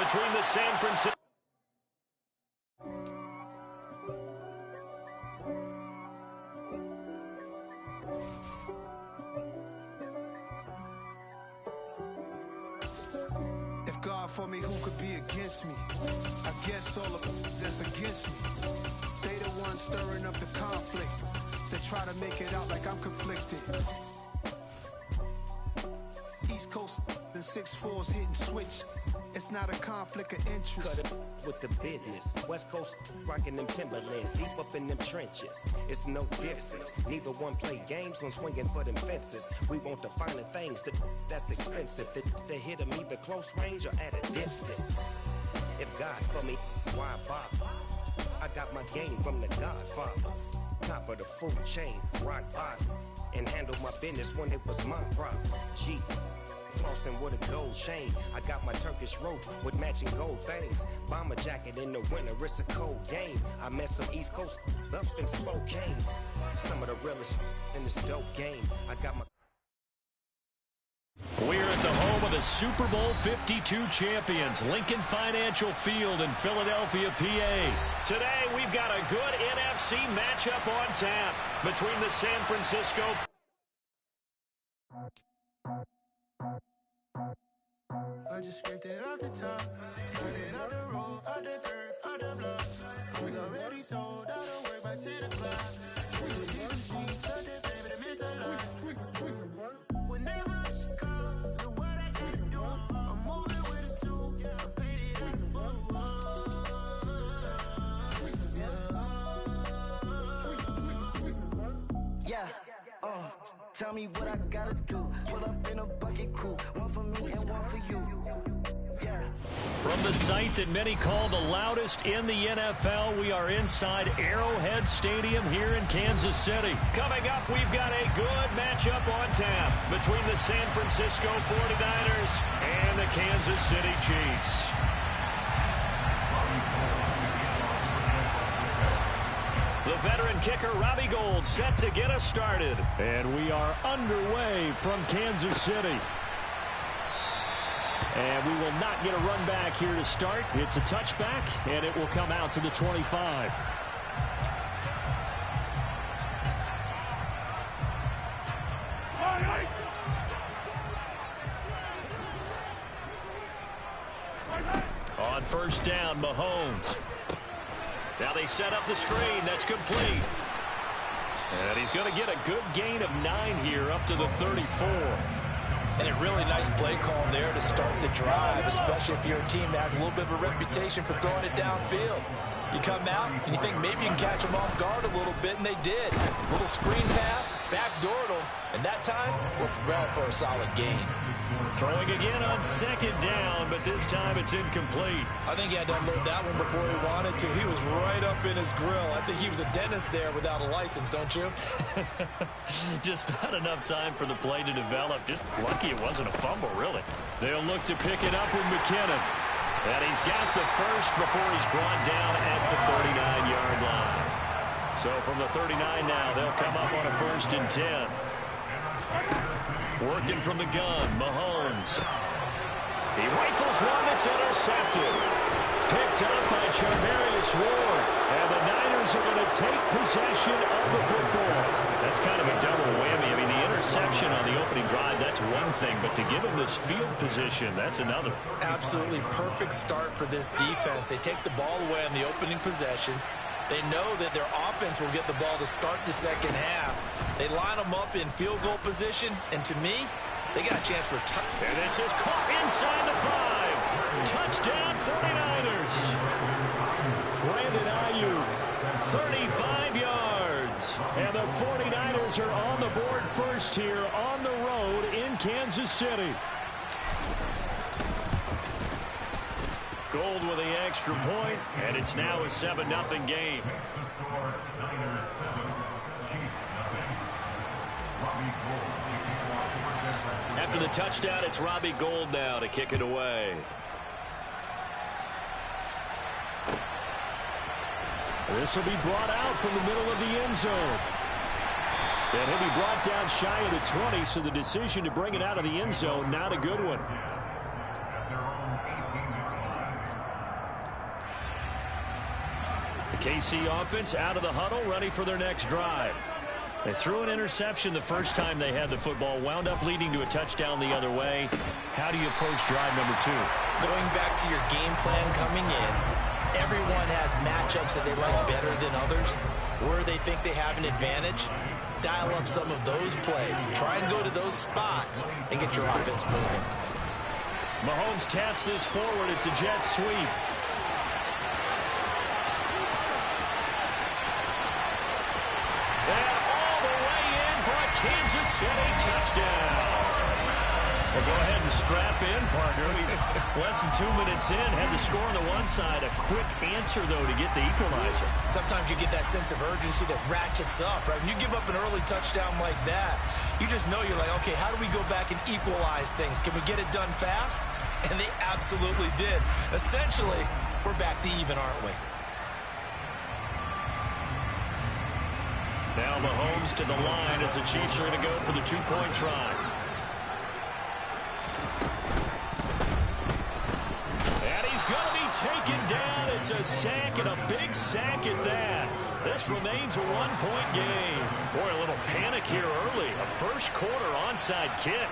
between the San Francisco. If God for me, who could be against me? I guess all of them that's against me. They the ones stirring up the conflict. They try to make it out like I'm conflicted. East Coast and 6'4s hitting switch. It's not a conflict of interest. Cut it with the business. West Coast rocking them Timberlands, deep up in them trenches. It's no difference. Neither one play games when swinging for them fences. We want the finer things that's expensive. They hit them either close range or at a distance. If God for me, why bother? I got my game from the Godfather. Top of the food chain, rock bottom. And handle my business when it was my problem. G. Flossing with a gold chain. I got my Turkish rope with matching gold things. Bomber jacket in the winter, it's a cold game. I met some East Coast up in Spokane. Some of the realest in this dope game. I got my... We're at the home of the Super Bowl 52 champions, Lincoln Financial Field in Philadelphia, PA. Today, we've got a good NFC matchup on tap between the San Francisco... I just scraped it off the top, cut it out the road, out the curve, out the block. We already sold, I don't work back to the block. We was in the streets, out there, baby, that meant a lot. Whenever she comes, the what I gotta do, I'm moving with a two, I paid it in full. Yeah. Tell me what I gotta do. Pull up in a bucket crew. One for me and one for you. Yeah. From the site that many call the loudest in the NFL, we are inside Arrowhead Stadium here in Kansas City. Coming up, we've got a good matchup on tap between the San Francisco 49ers and the Kansas City Chiefs. The veteran kicker, Robbie Gould, set to get us started. And we are underway from Kansas City. And we will not get a run back here to start. It's a touchback, and it will come out to the 25. On first down, Mahomes. Now they set up the screen. That's complete. And he's going to get a good gain of 9 here up to the 34. And a really nice play call there to start the drive, especially if you're a team that has a little bit of a reputation for throwing it downfield. You come out and you think maybe you can catch them off guard a little bit, and they did. Little screen pass, backdoored them, and that time worked well for a solid gain. Throwing again on second down, but this time it's incomplete. I think he had to unload that one before he wanted to. He was right up in his grill. I think he was a dentist there without a license, don't you? Just not enough time for the play to develop. Just lucky it wasn't a fumble, really. They'll look to pick it up with McKinnon. And he's got the first before he's brought down at the 39-yard line. So from the 39 now, they'll come up on a 1st and 10. Working from the gun, Mahomes. He rifles one that's intercepted. Picked up by Charvarius Ward. And the Niners are going to take possession of the football. That's kind of a double whammy. I mean, the interception on the opening drive, that's one thing. But to give him this field position, that's another. Absolutely perfect start for this defense. They take the ball away on the opening possession. They know that their offense will get the ball to start the second half. They line them up in field goal position, and to me, they got a chance for a touchdown. And this is caught inside the 5. Touchdown 49ers. Brandon Ayuk, 35 yards. And the 49ers are on the board first here on the road in Kansas City. Gould with the extra point, and it's now a 7-0 game. After the touchdown, it's Robbie Gould now to kick it away. This will be brought out from the middle of the end zone. And he'll be brought down shy of the 20, so the decision to bring it out of the end zone, not a good one. KC offense out of the huddle, ready for their next drive. They threw an interception the first time they had the football, wound up leading to a touchdown the other way. How do you approach drive number 2? Going back to your game plan coming in, everyone has matchups that they like better than others, where they think they have an advantage. Dial up some of those plays. Try and go to those spots and get your offense moving. Mahomes taps this forward. It's a jet sweep. And all the way in for a Kansas City touchdown. Well, go ahead and strap in, partner. Less than 2 minutes in, had the score on the one side. A quick answer, though, to get the equalizer. Sometimes you get that sense of urgency that ratchets up, right? When you give up an early touchdown like that, you just know you're like, okay, how do we go back and equalize things? Can we get it done fast? And they absolutely did. Essentially, we're back to even, aren't we? Now Mahomes to the line as the Chiefs are going to go for the 2-point try. And he's going to be taken down. It's a sack, and a big sack at that. This remains a 1-point game. Boy, a little panic here early. A first-quarter onside kick.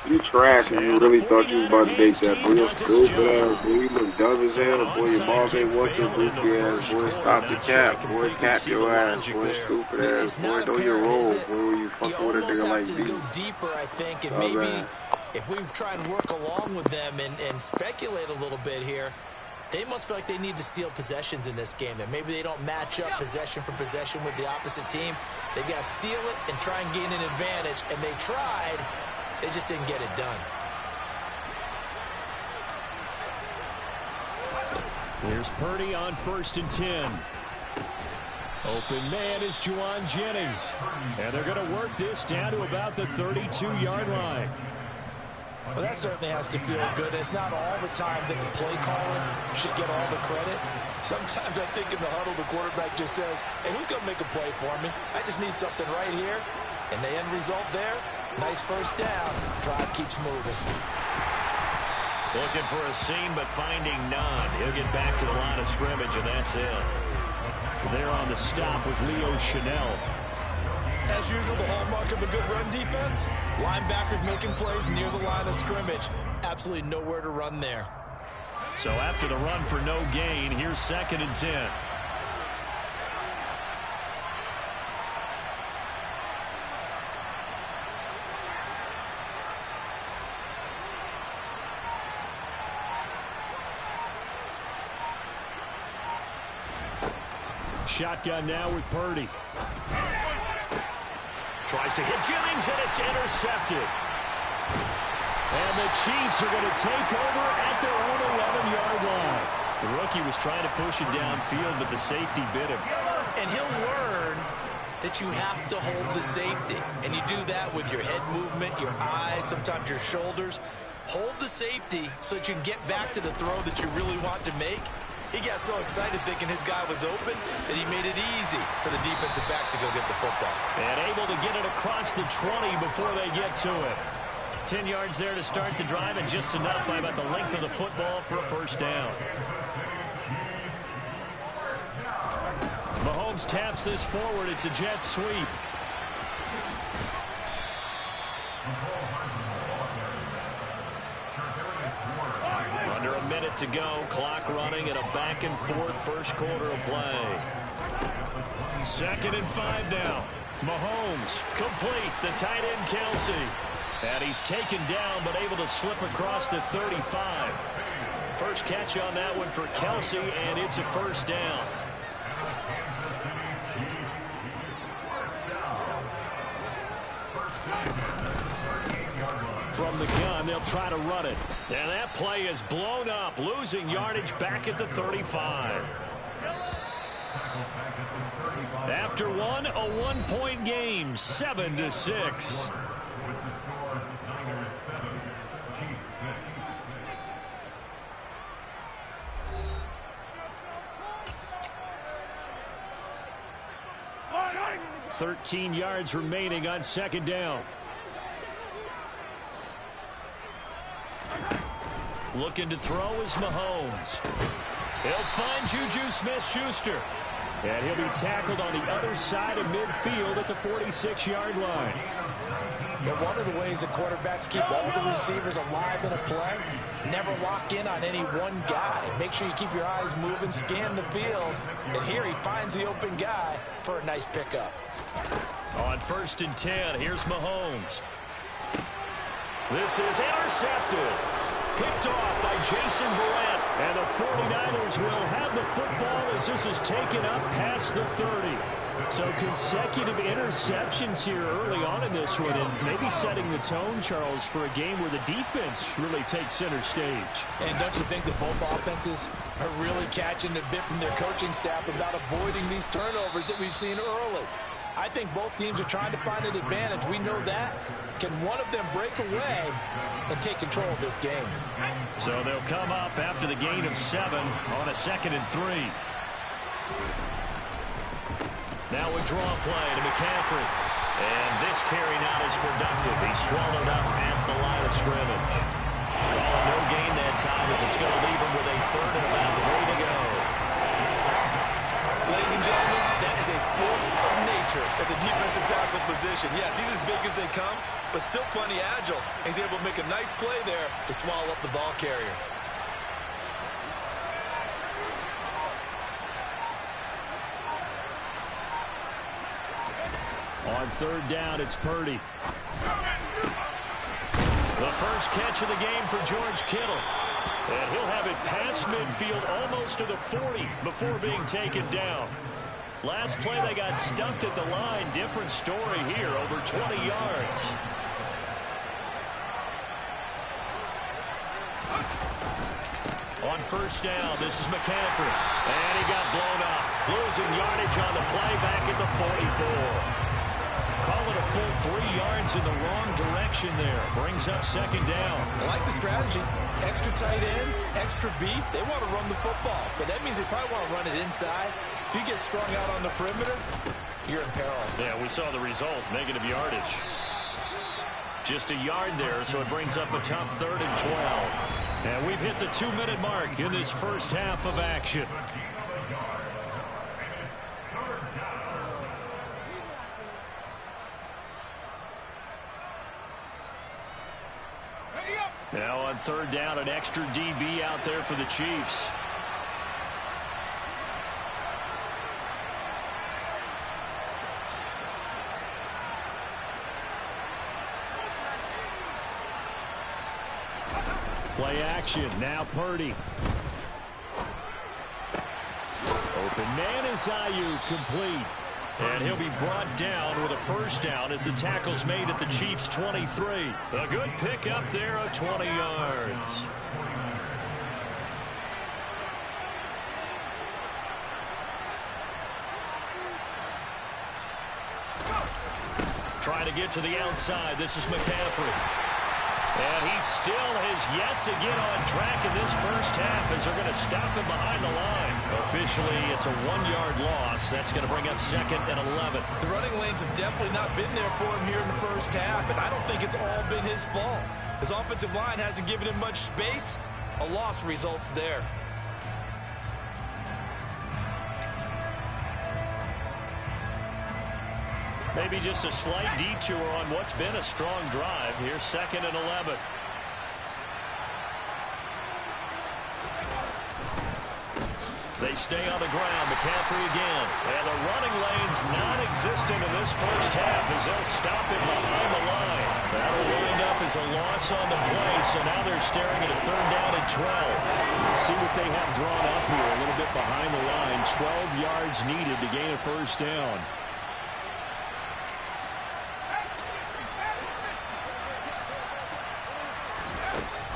You trash and you really thought you was about to make that. Boy, you stupid ass. Boy, you look dumb as hell. Boy, your balls ain't working. Goofy ass. Boy, stop the cap. Boy, cap your ass. Boy, stupid ass. Boy, know your role. Boy, when you fucking with a nigga like me. Go deeper, I think, and maybe if we try and work along with them and speculate a little bit here, they must feel like they need to steal possessions in this game. That maybe they don't match up possession for possession with the opposite team. They've got to steal it and try and gain an advantage, and they tried. They just didn't get it done. Here's Purdy on 1st and 10. Open man is Juwan Jennings. And they're going to work this down to about the 32-yard line. Well, that certainly has to feel good. It's not all the time that the play caller should get all the credit. Sometimes I think in the huddle, the quarterback just says, hey, who's going to make a play for me? I just need something right here. And the end result there, nice first down. Drive keeps moving. Looking for a seam, but finding none. He'll get back to the line of scrimmage, and that's it. There on the stop was Leo Chanel. As usual, the hallmark of a good run defense, linebackers making plays near the line of scrimmage. Absolutely nowhere to run there. So after the run for no gain, here's 2nd and 10. Shotgun now with Purdy. Tries to hit Jennings, and it's intercepted. And the Chiefs are going to take over at their own 11-yard line. The rookie was trying to push it downfield, but the safety bit him. And he'll learn that you have to hold the safety. And you do that with your head movement, your eyes, sometimes your shoulders. Hold the safety so that you can get back to the throw that you really want to make. He got so excited thinking his guy was open that he made it easy for the defensive back to go get the football. And able to get it across the 20 before they get to it. 10 yards there to start the drive, and just enough by about the length of the football for a first down. Mahomes taps this forward. It's a jet sweep. Under a minute to go. Clock running and a back-and-forth first quarter of play. 2nd and 5 now. Mahomes complete. The tight end Kelsey. And he's taken down but able to slip across the 35. First catch on that one for Kelsey, and it's a first down. From the gun, they'll try to run it. And that play is blown up, losing yardage back at the 35. After one, a 1-point game, 7-6. $13 yards remaining on 2nd down. Looking to throw is Mahomes. He'll find Juju Smith-Schuster. And he'll be tackled on the other side of midfield at the 46-yard line. But one of the ways that quarterbacks keep all the receivers alive in a play, never lock in on any one guy. Make sure you keep your eyes moving, scan the field. And here he finds the open guy for a nice pickup. On 1st and 10, here's Mahomes. This is intercepted. Picked off by Jason Verrett. And the 49ers will have the football as this is taken up past the 30. So consecutive interceptions here early on in this one, and maybe setting the tone, Charles, for a game where the defense really takes center stage. And don't you think that both offenses are really catching a bit from their coaching staff about avoiding these turnovers that we've seen early? I think both teams are trying to find an advantage. We know that. Can one of them break away and take control of this game? So they'll come up after the gain of 7 on a 2nd and 3. Now a draw play to McCaffrey. And this carry not as productive. He's swallowed up at the line of scrimmage. Calling no gain that time as it's going to leave him with a 3rd and about 3 to go. Ladies and gentlemen, that is a force of nature at the defensive tackle position. Yes, he's as big as they come, but still plenty agile. He's able to make a nice play there to swallow up the ball carrier. On 3rd down, it's Purdy. The first catch of the game for George Kittle. And he'll have it past midfield almost to the 40 before being taken down. Last play they got stuffed at the line. Different story here, over 20 yards. On 1st down, this is McCaffrey. And he got blown up. Losing yardage on the play back at the 44. Call it a full 3 yards in the wrong direction there. Brings up 2nd down. I like the strategy. Extra tight ends, extra beef. They want to run the football, but that means they probably want to run it inside. If you get strung out on the perimeter, you're in peril. Yeah, we saw the result, negative yardage. Just a yard there, so it brings up a tough 3rd and 12. And we've hit the 2-minute mark in this first half of action. Now on 3rd down, an extra DB out there for the Chiefs. Play action, now Purdy. Open man is Ayuk, complete. And he'll be brought down with a 1st down as the tackle's made at the Chiefs' 23. A good pick up there of 20 yards. Trying to get to the outside. This is McCaffrey. And he still has yet to get on track in this first half as they're going to stop him behind the line. Officially, it's a 1-yard loss. That's going to bring up 2nd and 11. The running lanes have definitely not been there for him here in the first half, and I don't think it's all been his fault. His offensive line hasn't given him much space. A loss results there. Maybe just a slight detour on what's been a strong drive. Here's 2nd and 11. They stay on the ground. McCaffrey again. And the running lane's non-existent in this first half as they'll stop him behind the line. That'll wind up as a loss on the play, so now they're staring at a 3rd down and 12. Let's see what they have drawn up here. A little bit behind the line. 12 yards needed to gain a 1st down.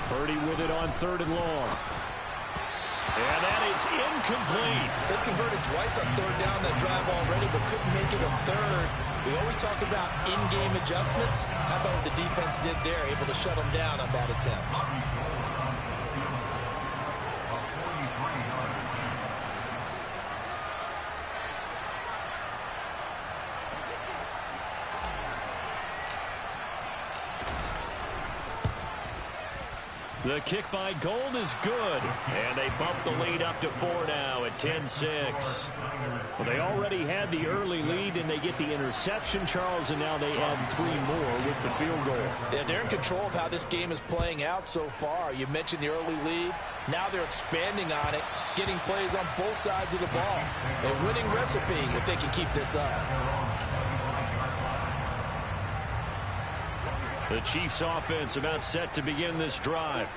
Purdy with it on 3rd and long. And that is incomplete. They converted twice on 3rd down that drive already, but couldn't make it a 3rd. We always talk about in-game adjustments. How about what the defense did there, able to shut them down on that attempt? The kick by Gold is good, and they bump the lead up to 4 now at 10-6. Well, they already had the early lead, and they get the interception, Charles, and now they add 3 more with the field goal. Yeah, they're in control of how this game is playing out so far. You mentioned the early lead. Now they're expanding on it, getting plays on both sides of the ball. A winning recipe if they can keep this up. The Chiefs offense about set to begin this drive.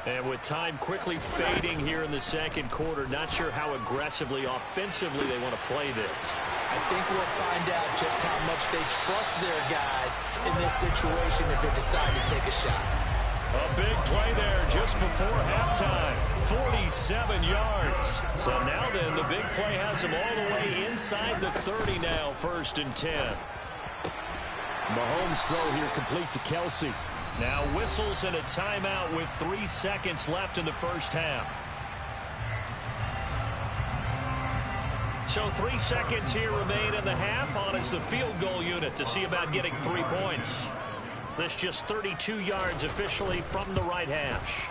And with time quickly fading here in the second quarter, not sure how aggressively, offensively they want to play this. I think we'll find out just how much they trust their guys in this situation if they decide to take a shot. A big play there just before halftime. 47 yards. So now then, the big play has them all the way inside the 30 now, 1st and 10. Mahomes' throw here complete to Kelsey. Now whistles and a timeout with 3 seconds left in the first half. So 3 seconds here remain in the half. On is the field goal unit to see about getting 3 points. This just 32 yards officially from the right hash.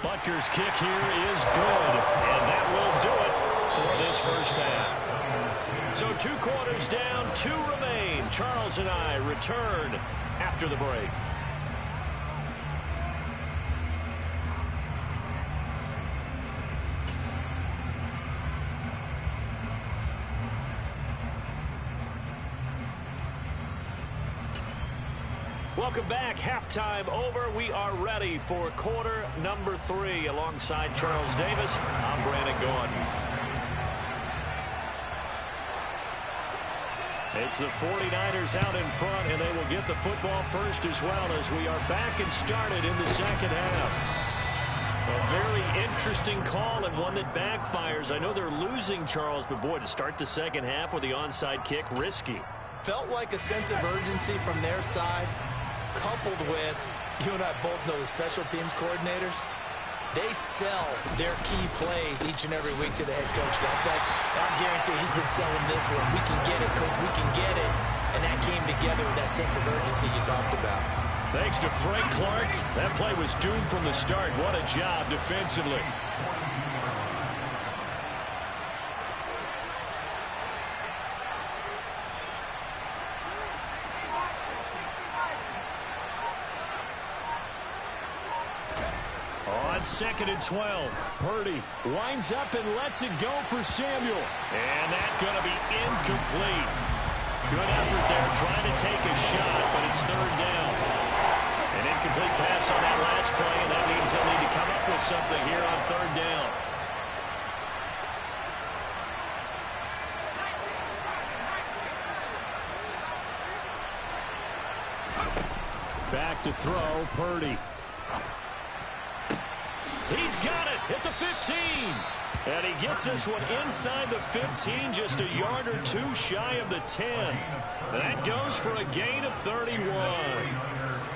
Butker's kick here is good, and that will do it for this first half. So 2 quarters down, 2 remain. Charles and I return after the break. Welcome back. Halftime over. We are ready for quarter number 3. Alongside Charles Davis, I'm Brandon Gordon. It's the 49ers out in front, and they will get the football first as well as we are back and started in the second half. A very interesting call and one that backfires. I know they're losing, Charles, but boy, to start the second half with the onside kick, risky. Felt like a sense of urgency from their side, coupled with, you and I both know the special teams coordinators, they sell their key plays each and every week to the head coach. I guarantee he's been selling this one. We can get it, coach. We can get it. And that came together with that sense of urgency you talked about. Thanks to Frank Clark. That play was doomed from the start. What a job defensively. On 2nd and 12, Purdy winds up and lets it go for Samuel. And that's going to be incomplete. Good effort there trying to take a shot, but it's 3rd down. An incomplete pass on that last play, and that means they'll need to come up with something here on 3rd down. Back to throw, Purdy. He's got it at the 15. And he gets this one inside the 15, just a yard or 2 shy of the 10. That goes for a gain of 31.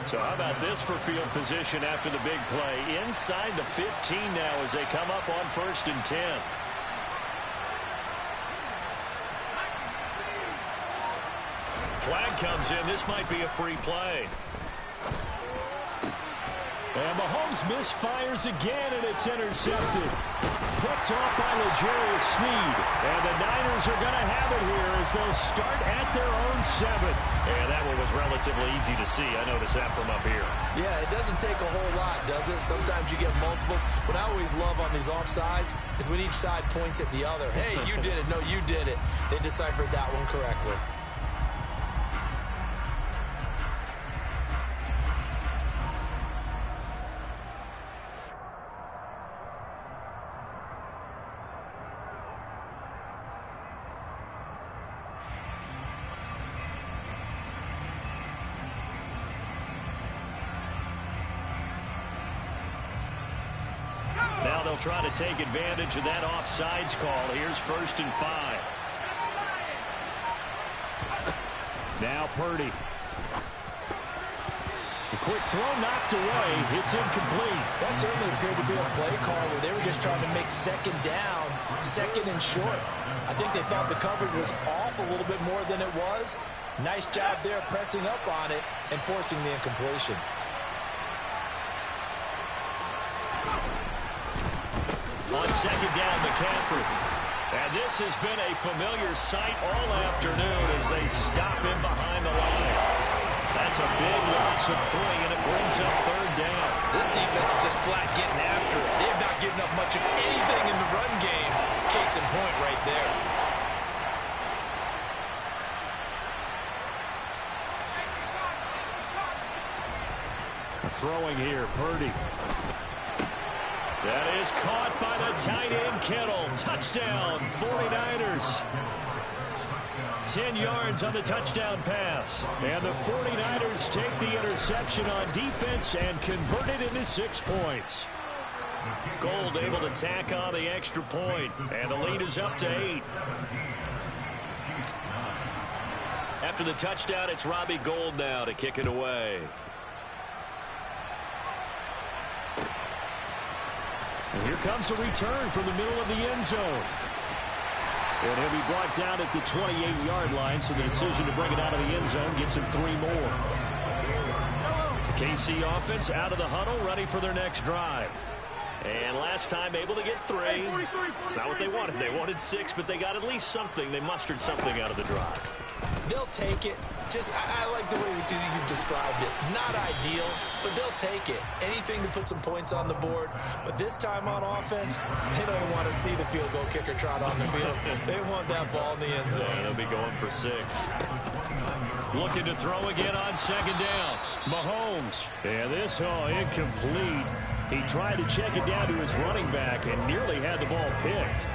So how about this for field position after the big play? Inside the 15 now as they come up on 1st and 10. Flag comes in. This might be a free play. And Mahomes misfires again, and it's intercepted. Picked off by L'Jarius Sneed. And the Niners are going to have it here as they'll start at their own 7. And that one was relatively easy to see. I noticed that from up here. Yeah, it doesn't take a whole lot, does it? Sometimes you get multiples. What I always love on these offsides is when each side points at the other. Hey, you did it. No, you did it. They deciphered that one correctly. Now they'll try to take advantage of that offsides call. Here's 1st and 5. Now Purdy. The quick throw knocked away. It's incomplete. That certainly appeared to be a play call where they were just trying to make 2nd down, 2nd and short. I think they thought the coverage was off a little bit more than it was. Nice job there pressing up on it and forcing the incompletion. On second down, McCaffrey. And this has been a familiar sight all afternoon as they stop him behind the line. That's a big loss of 3, and it brings up third down. This defense is just flat getting after it. They have not given up much of anything in the run game. Case in point right there. Throwing here, Purdy. That is caught by the tight end, Kittle. Touchdown, 49ers. 10 yards on the touchdown pass. And the 49ers take the interception on defense and convert it into 6 points. Gold able to tack on the extra point, and the lead is up to 8. After the touchdown, it's Robbie Gould now to kick it away. And here comes a return from the middle of the end zone. And he'll be brought down at the 28-yard line, so the decision to bring it out of the end zone gets him 3 more. The KC offense out of the huddle, ready for their next drive. And last time able to get 3. It's not what they wanted. They wanted 6, but they got at least something. They mustered something out of the drive. They'll take it. I like the way you described it. Not ideal, but they'll take it. Anything to put some points on the board. But this time on offense, they don't even want to see the field goal kicker trot on the field. They want that ball in the end zone. Yeah, they'll be going for 6. Looking to throw again on second down. Mahomes. And this, incomplete. He tried to check it down to his running back and nearly had the ball picked.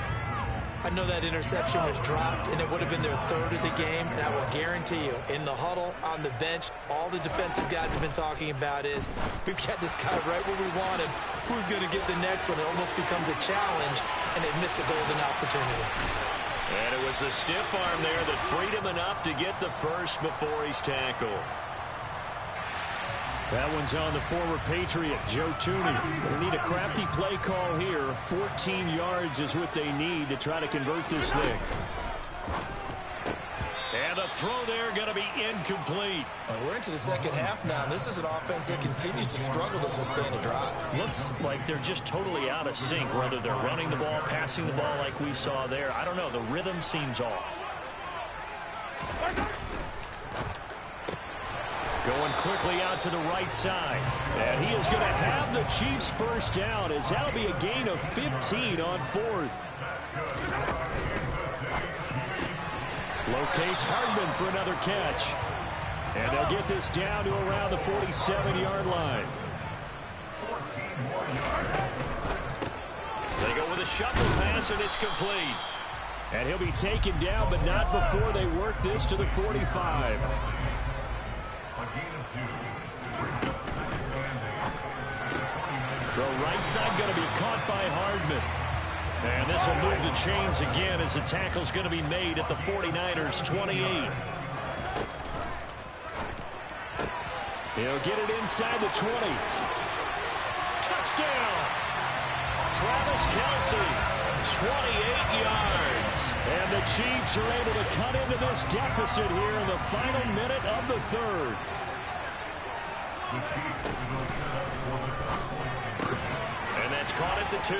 I know that interception was dropped, and it would have been their 3rd of the game, and I will guarantee you, in the huddle, on the bench, all the defensive guys have been talking about is, we've got this guy right where we want him. Who's going to get the next one? It almost becomes a challenge, and they've missed a golden opportunity. And it was a stiff arm there that freed him enough to get the first before he's tackled. That one's on the former Patriot, Joe Tooney. They need a crafty play call here. 14 yards is what they need to try to convert this thing. And the throw there going to be incomplete. We're into the second half now. This is an offense that continues to struggle to sustain a drive. Looks like they're just totally out of sync, whether they're running the ball, passing the ball like we saw there. I don't know. The rhythm seems off. Going quickly out to the right side. And he is going to have the Chiefs first down, as that'll be a gain of 15 on 4th. Locates Hardman for another catch. And they'll get this down to around the 47-yard line. They go with a shuffle pass, and it's complete. And he'll be taken down, but not before they work this to the 45. The right side going to be caught by Hardman. And this will move the chains again as the tackle's going to be made at the 49ers' 28. He'll get it inside the 20. Touchdown! Travis Kelce, 28 yards. And the Chiefs are able to cut into this deficit here in the final minute of the 3rd. And that's caught at the 2.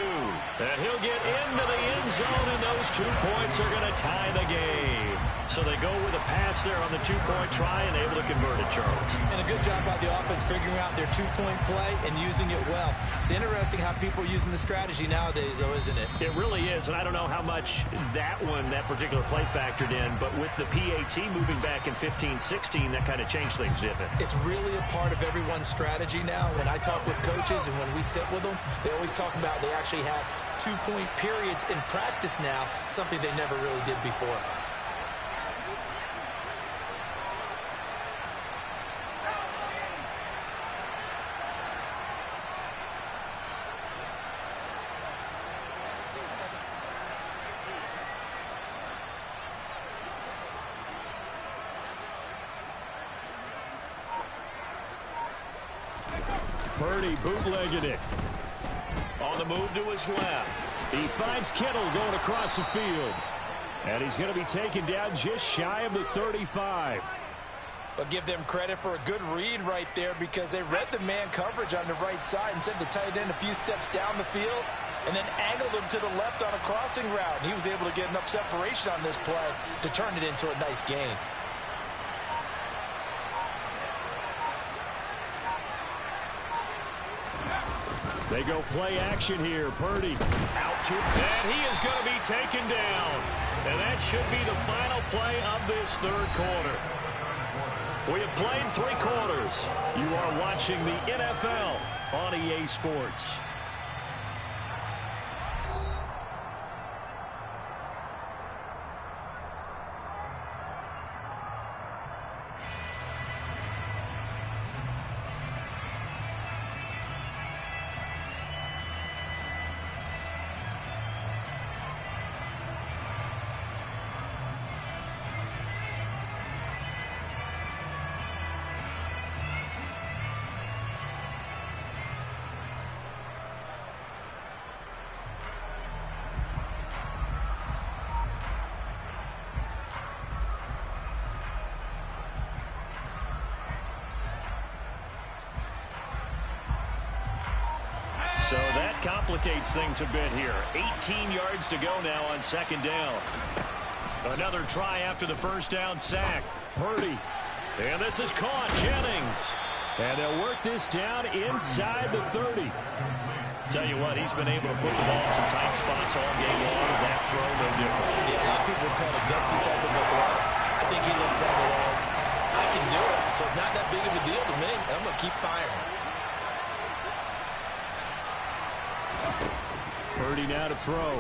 And he'll get into the end zone, and those 2 points are going to tie the game. So they go with a pass there on the 2-point try and able to convert it, Charles. And a good job by the offense figuring out their 2-point play and using it well. It's interesting how people are using the strategy nowadays, though, isn't it? It really is, and I don't know how much that particular play factored in, but with the PAT moving back in 15-16, that kind of changed things, didn't it? It's really a part of everyone's strategy now. When I talk with coaches and when we sit with them, they always talk about they actually have 2-point periods in practice now, something they never really did before. Purdy bootlegging it. On the move to his left. He finds Kittle going across the field. And he's going to be taken down just shy of the 35. But give them credit for a good read right there because they read the man coverage on the right side and sent the tight end a few steps down the field. and then angled him to the left on a crossing route. And he was able to get enough separation on this play to turn it into a nice gain. They go play action here. Purdy out to, and he is going to be taken down. And that should be the final play of this third quarter. We have played 3 quarters. You are watching the NFL on EA Sports. So that complicates things a bit here. 18 yards to go now on second down. Another try after the first down sack. Purdy. And this is caught. Jennings. And they'll work this down inside the 30. Tell you what, he's been able to put the ball in some tight spots all game long. That throw, no different. Yeah, a lot of people would call it a gutsy type of a throw. I think he looks at it as, I can do it, so it's not that big of a deal to me, and I'm going to keep firing. Purdy now to throw.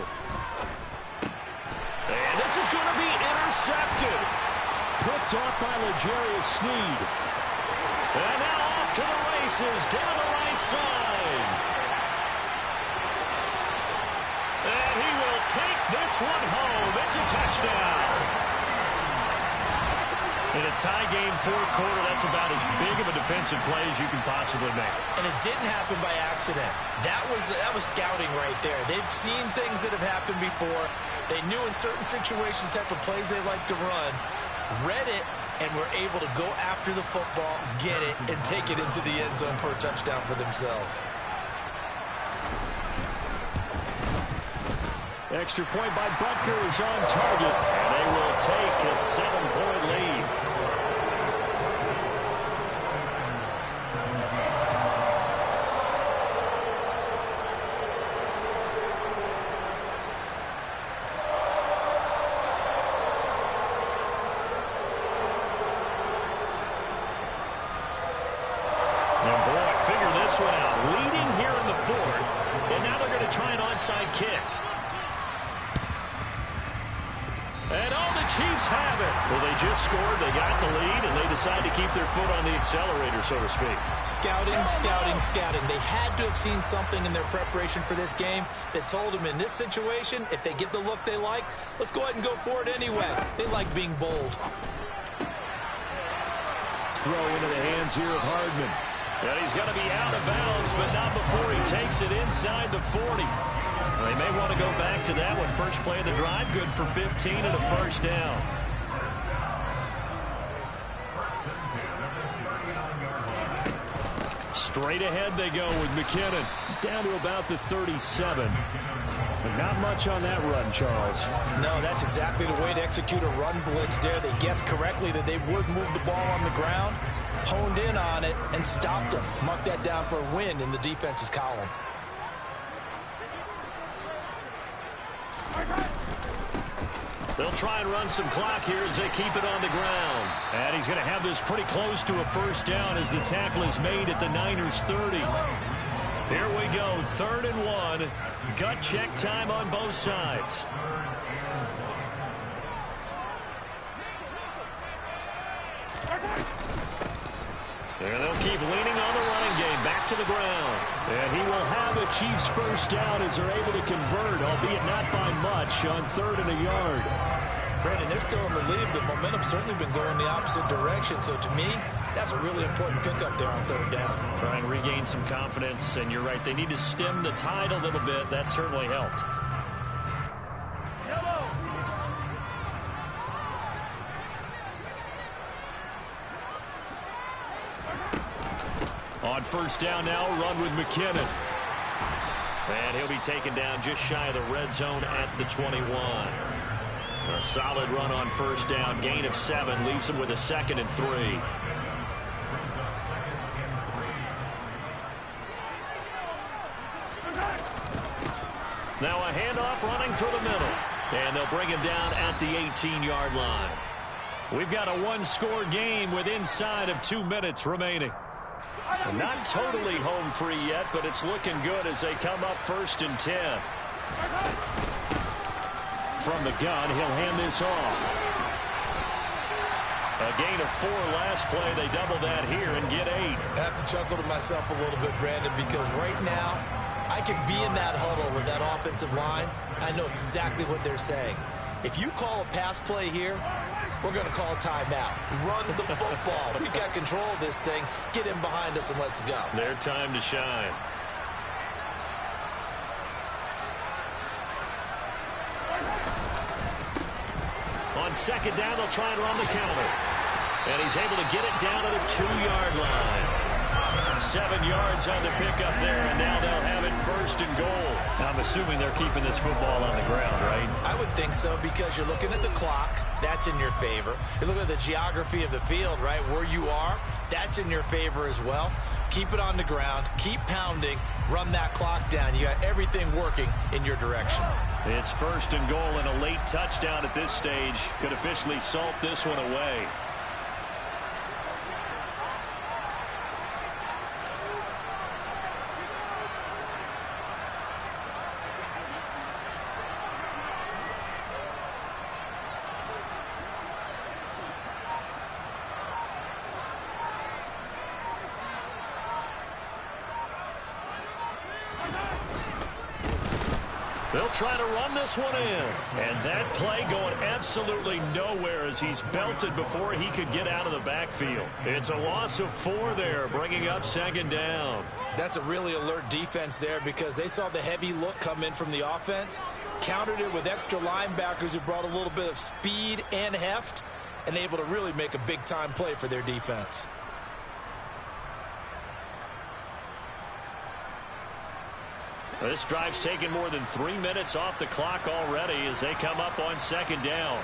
And this is going to be intercepted. Picked off by L'Jarius Sneed. And now off to the races down the right side. And he will take this one home. It's a touchdown. In a tie game fourth quarter, that's about as big of a defensive play as you can possibly make. And it didn't happen by accident. That was scouting right there. They've seen things that have happened before. They knew in certain situations the type of plays they like to run, read it, and were able to go after the football, get it, and take it into the end zone for a touchdown for themselves. Extra point by Butker is on target, and they will take a 7-point lead. And boy, figure this one out. Leading here in the fourth, and now they're going to try an onside kick. And all the Chiefs have it. Well, they just scored, they got the lead, and they decide to keep their foot on the accelerator, so to speak. Scouting, scouting, scouting. They had to have seen something in their preparation for this game that told them in this situation, if they get the look they like, let's go ahead and go for it anyway. They like being bold. Throw into the hands here of Hardman. And he's going to be out of bounds, but not before he takes it inside the 40. They may want to go back to that one. First play of the drive, good for 15 and a first down. Straight ahead they go with McKinnon. Down to about the 37. But not much on that run, Charles. No, that's exactly the way to execute a run blitz there. They guessed correctly that they would move the ball on the ground, honed in on it, and stopped them. Mark that down for a win in the defense's column. They'll try and run some clock here as they keep it on the ground. And he's going to have this pretty close to a first down as the tackle is made at the Niners' 30. Here we go, 3rd and 1. Gut check time on both sides. And they'll keep leaning on the running game. Back to the ground. And he will have a Chiefs first down as they're able to convert, albeit not by much, on 3rd and a yard. Brandon, they're still in the lead, but momentum's certainly been going the opposite direction. So to me, that's a really important pickup there on 3rd down. Try and regain some confidence, and you're right, they need to stem the tide a little bit. That certainly helped. On first down now, run with McKinnon. And he'll be taken down just shy of the red zone at the 21. A solid run on first down. Gain of 7 leaves him with a 2nd and 3. Now a handoff running through the middle. And they'll bring him down at the 18-yard line. We've got a one-score game with inside of 2 minutes remaining. Not totally home free yet, but it's looking good as they come up 1st and 10. From the gun, he'll hand this off. A gain of 4 last play. They double that here and get 8. I have to chuckle to myself a little bit, Brandon, because right now I can be in that huddle with that offensive line. I know exactly what they're saying. If you call a pass play here, we're going to call timeout. Run the football. We've got control of this thing. Get in behind us and let's go. Their time to shine. On 2nd down, they'll try and run the counter. And he's able to get it down to the 2-yard line. 7 yards on the pickup there, and now they'll have it 1st and goal. I'm assuming they're keeping this football on the ground, right? I would think so, because you're looking at the clock. That's in your favor. You're looking at the geography of the field, right? Where you are, that's in your favor as well. Keep it on the ground. Keep pounding. Run that clock down. You got everything working in your direction. It's 1st and goal, and a late touchdown at this stage could officially salt this one away. They'll try to run this one in. And that play going absolutely nowhere as he's belted before he could get out of the backfield. It's a loss of 4 there, bringing up 2nd down. That's a really alert defense there, because they saw the heavy look come in from the offense, countered it with extra linebackers who brought a little bit of speed and heft, and able to really make a big-time play for their defense. This drive's taken more than 3 minutes off the clock already as they come up on 2nd down.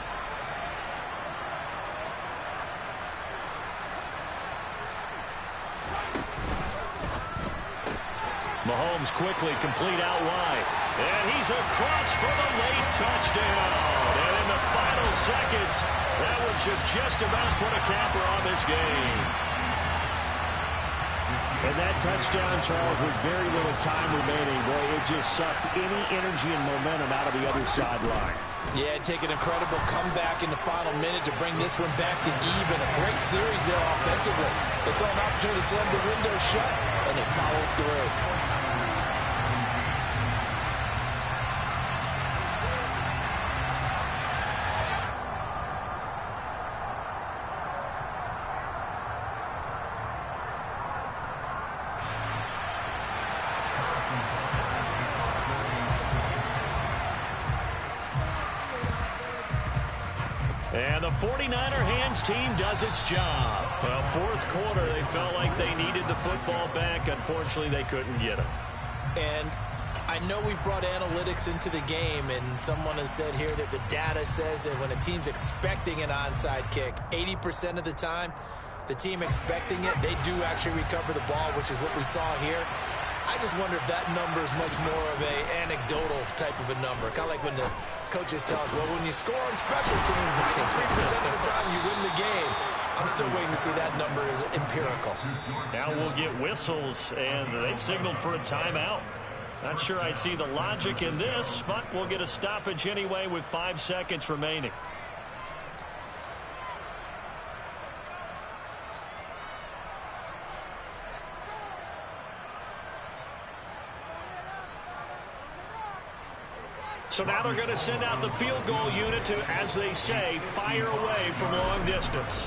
Mahomes quickly complete out wide. And he's across for the late touchdown. And in the final seconds, that one should just about put a capper on this game. And that touchdown, Charles, with very little time remaining, boy, it just sucked any energy and momentum out of the other sideline. Yeah, take an incredible comeback in the final minute to bring this one back to even. A great series there offensively. They saw an opportunity to slam the window shut, and they followed through. And the 49er hands team does its job. Well, 4th quarter, they felt like they needed the football back. Unfortunately, they couldn't get it. And I know we brought analytics into the game, and someone has said here that the data says that when a team's expecting an onside kick, 80% of the time, the team expecting it, they do actually recover the ball, which is what we saw here. I just wonder if that number is much more of a anecdotal type of a number. Kind of like when the coaches tell us, well, when you score on special teams, 93% of the time you win the game. I'm still waiting to see that number is empirical. Now we'll get whistles, and they've signaled for a timeout. Not sure I see the logic in this, but we'll get a stoppage anyway with 5 seconds remaining. So now they're going to send out the field goal unit to, as they say, fire away from long distance.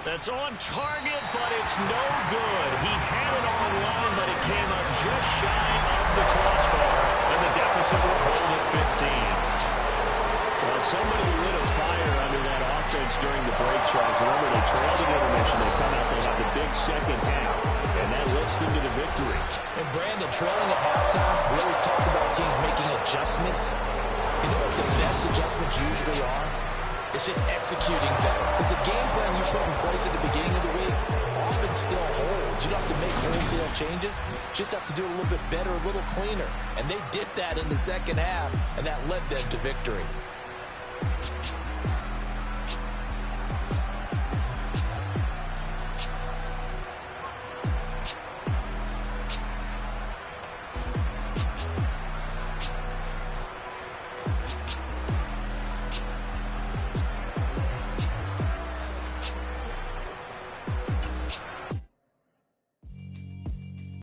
That's on target, but it's no good. He had it on line, but it came up just shy of the crossbar, and the deficit will hold at 15. Well, somebody lit a fire under that offense during the break, Charles. Remember, they trailed at intermission. They come out, they have the big second half, and that lifts them to the victory. And Brandon, trailing at halftime, we always talk about teams making adjustments. You know what the best adjustments usually are? It's just executing better. Because the game plan you put in place at the beginning of the week often still holds. You don't have to make wholesale changes. You just have to do it a little bit better, a little cleaner. And they did that in the second half, and that led them to victory.